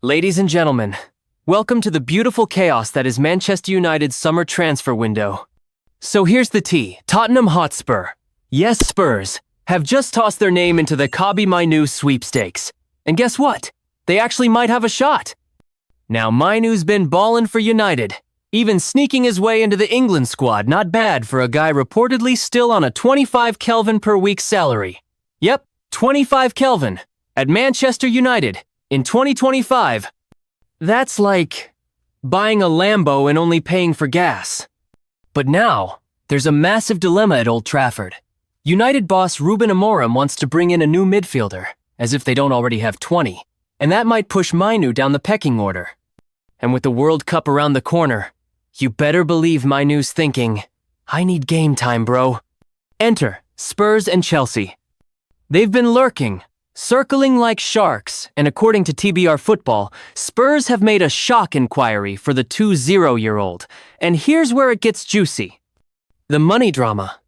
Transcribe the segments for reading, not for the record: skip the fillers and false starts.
Ladies and gentlemen, welcome to the beautiful chaos that is Manchester United's summer transfer window. So here's the tea. Tottenham Hotspur, yes Spurs, have just tossed their name into the Kobbie Mainoo sweepstakes. And guess what? They actually might have a shot. Now Mainoo's been ballin' for United, even sneaking his way into the England squad. Not bad for a guy reportedly still on a 25 Kelvin per week salary. Yep, 25 Kelvin at Manchester United in 2025. That's like buying a Lambo and only paying for gas. But now, there's a massive dilemma at Old Trafford. United boss Ruben Amorim wants to bring in a new midfielder, as if they don't already have 20, and that might push Mainoo down the pecking order. And with the World Cup around the corner, you better believe Mainoo's thinking, I need game time, bro. Enter Spurs and Chelsea. They've been lurking, circling like sharks, and according to TBR Football, Spurs have made a shock inquiry for the 20-year-old. And here's where it gets juicy. The money drama.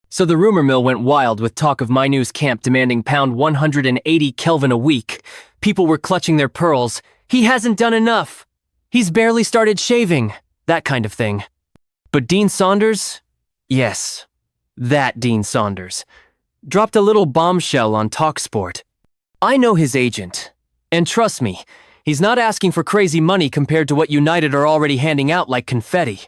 So the rumor mill went wild with talk of Mainoo's camp demanding £180 Kelvin a week. People were clutching their pearls. He hasn't done enough. He's barely started shaving. That kind of thing. But Dean Saunders? Yes, that Dean Saunders. Dropped a little bombshell on TalkSport. I know his agent, and trust me, he's not asking for crazy money compared to what United are already handing out like confetti.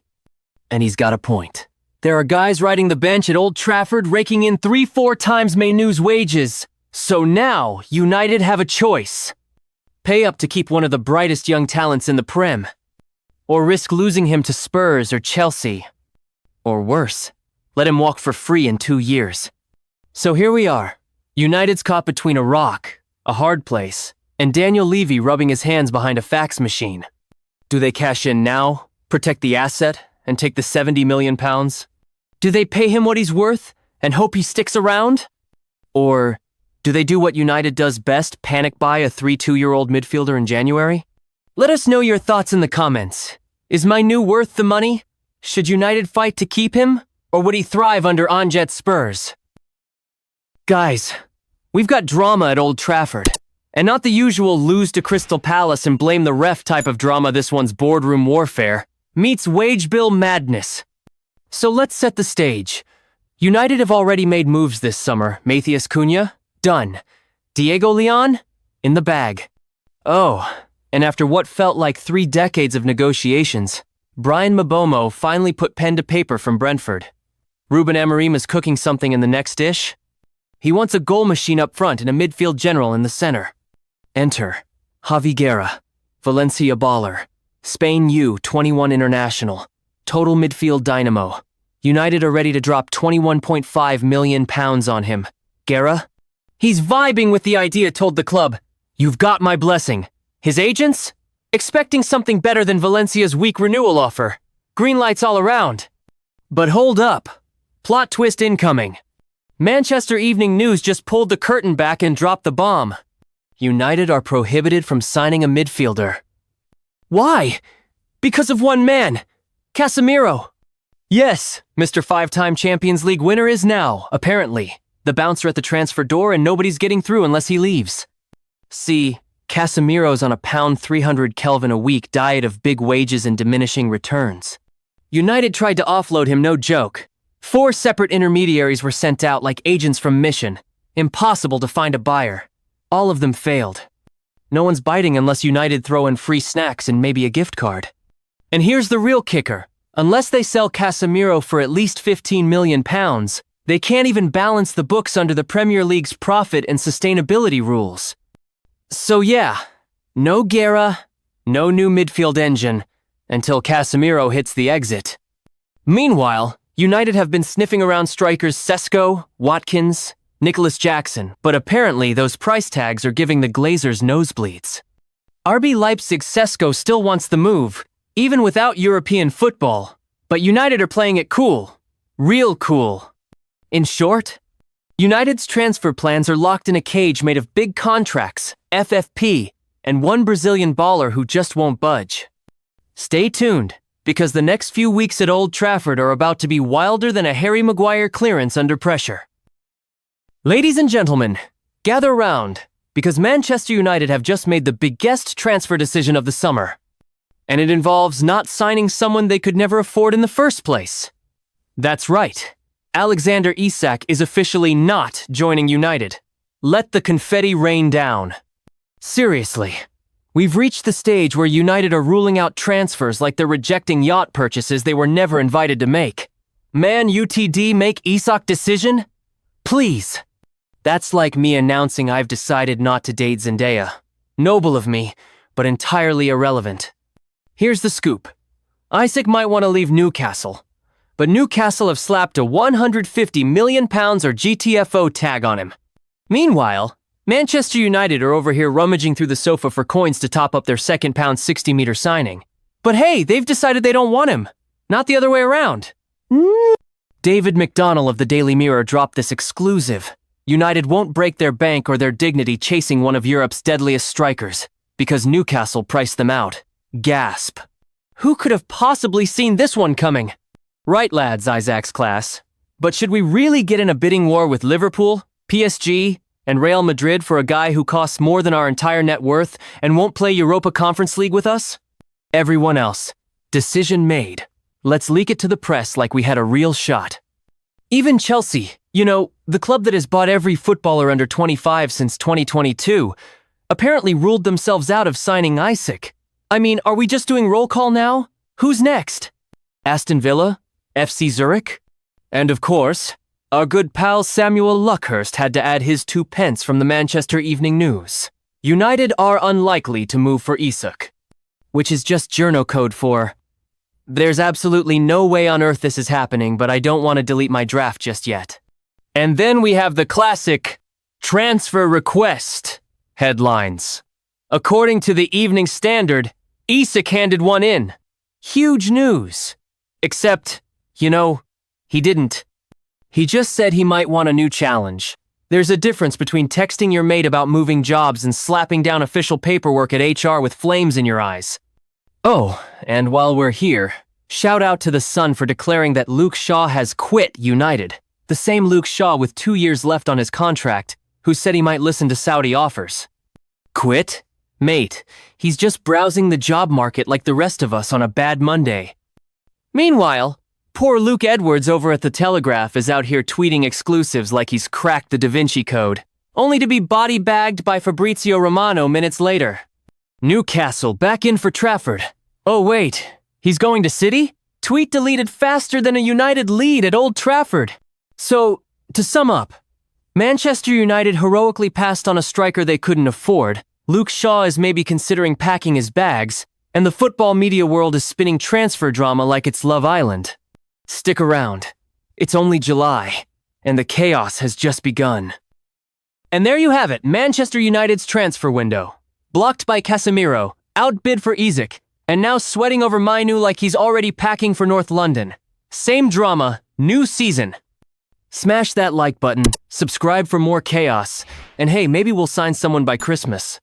And he's got a point. There are guys riding the bench at Old Trafford raking in 3-4 times Mainoo's wages. So now, United have a choice. Pay up to keep one of the brightest young talents in the Prem. Or risk losing him to Spurs or Chelsea. Or worse, let him walk for free in 2 years. So here we are. United's caught between a rock, a hard place, and Daniel Levy rubbing his hands behind a fax machine. Do they cash in now, protect the asset, and take the £70 million? Do they pay him what he's worth and hope he sticks around? Or do they do what United does best, panic buy a 32-year-old midfielder in January? Let us know your thoughts in the comments. Is Mainoo worth the money? Should United fight to keep him? Or would he thrive under Anjet Spurs? Guys, we've got drama at Old Trafford. And not the usual lose to Crystal Palace and blame the ref type of drama. This one's boardroom warfare. Meets wage bill madness. So let's set the stage. United have already made moves this summer. Matheus Cunha? Done. Diego Leon? In the bag. Oh, and after what felt like 3 decades of negotiations, Brian Mbeumo finally put pen to paper from Brentford. Ruben Amorim is cooking something in the next dish. He wants a goal machine up front and a midfield general in the center. Enter Guerra, Valencia baller, Spain U21 international, total midfield dynamo. United are ready to drop £21.5 million on him. Guerra? He's vibing with the idea, told the club. You've got my blessing. His agents? Expecting something better than Valencia's weak renewal offer. Green lights all around. But hold up. Plot twist incoming. Manchester Evening News just pulled the curtain back and dropped the bomb. United are prohibited from signing a midfielder. Why? Because of one man. Casemiro. Yes, Mr. 5-time Champions League winner is now, apparently, the bouncer at the transfer door, and nobody's getting through unless he leaves. See, Casemiro's on a £300 Kelvin a week diet of big wages and diminishing returns. United tried to offload him, no joke. 4 separate intermediaries were sent out like agents from Mission. Impossible to find a buyer. All of them failed. No one's biting unless United throw in free snacks and maybe a gift card. And here's the real kicker. Unless they sell Casemiro for at least £15 million, they can't even balance the books under the Premier League's profit and sustainability rules. So yeah, no Guerra, no new midfield engine, until Casemiro hits the exit. Meanwhile, United have been sniffing around strikers Sesko, Watkins, Nicholas Jackson, but apparently those price tags are giving the Glazers nosebleeds. RB Leipzig's Sesko still wants the move, even without European football, but United are playing it cool. Real cool. In short, United's transfer plans are locked in a cage made of big contracts, FFP, and one Brazilian baller who just won't budge. Stay tuned, because the next few weeks at Old Trafford are about to be wilder than a Harry Maguire clearance under pressure. Ladies and gentlemen, gather round. because Manchester United have just made the biggest transfer decision of the summer. And it involves not signing someone they could never afford in the first place. That's right. Alexander Isak is officially not joining United. Let the confetti rain down. Seriously, we've reached the stage where United are ruling out transfers like they're rejecting yacht purchases they were never invited to make. Man UTD make Isak decision? Please. That's like me announcing I've decided not to date Zendaya. Noble of me, but entirely irrelevant. Here's the scoop. Isak might want to leave Newcastle, but Newcastle have slapped a £150 million or GTFO tag on him. Meanwhile, Manchester United are over here rummaging through the sofa for coins to top up their second pound 60-meter signing. But hey, they've decided they don't want him. Not the other way around. David McDonnell of the Daily Mirror dropped this exclusive. United won't break their bank or their dignity chasing one of Europe's deadliest strikers, because Newcastle priced them out. Gasp. Who could have possibly seen this one coming? Right, lads, Isak's class. But should we really get in a bidding war with Liverpool, PSG, and Real Madrid for a guy who costs more than our entire net worth and won't play Europa Conference League with us? Everyone else. Decision made. Let's leak it to the press like we had a real shot. Even Chelsea, the club that has bought every footballer under 25 since 2022, apparently ruled themselves out of signing Isak. I mean, are we just doing roll call now? Who's next? Aston Villa? FC Zurich? And of course, our good pal Samuel Luckhurst had to add his 2 pence from the Manchester Evening News. United are unlikely to move for Isak, which is just journo code for, there's absolutely no way on earth this is happening, but I don't want to delete my draft just yet. And then we have the classic transfer request headlines. According to the Evening Standard, Isak handed one in. Huge news. Except, he didn't. He just said he might want a new challenge. There's a difference between texting your mate about moving jobs and slapping down official paperwork at HR with flames in your eyes. Oh, and while we're here, shout out to the Sun for declaring that Luke Shaw has quit United. The same Luke Shaw with 2 years left on his contract, who said he might listen to Saudi offers. Quit? Mate, he's just browsing the job market like the rest of us on a bad Monday. Meanwhile, poor Luke Edwards over at The Telegraph is out here tweeting exclusives like he's cracked the Da Vinci Code, only to be body-bagged by Fabrizio Romano minutes later. Newcastle back in for Trafford. Oh wait, he's going to City? Tweet deleted faster than a United lead at Old Trafford. So, to sum up, Manchester United heroically passed on a striker they couldn't afford, Luke Shaw is maybe considering packing his bags, and the football media world is spinning transfer drama like it's Love Island. Stick around. It's only July, and the chaos has just begun. And there you have it, Manchester United's transfer window. Blocked by Casemiro, outbid for Isak, and now sweating over Mainoo like he's already packing for North London. Same drama, new season. Smash that like button, subscribe for more chaos, and hey, maybe we'll sign someone by Christmas.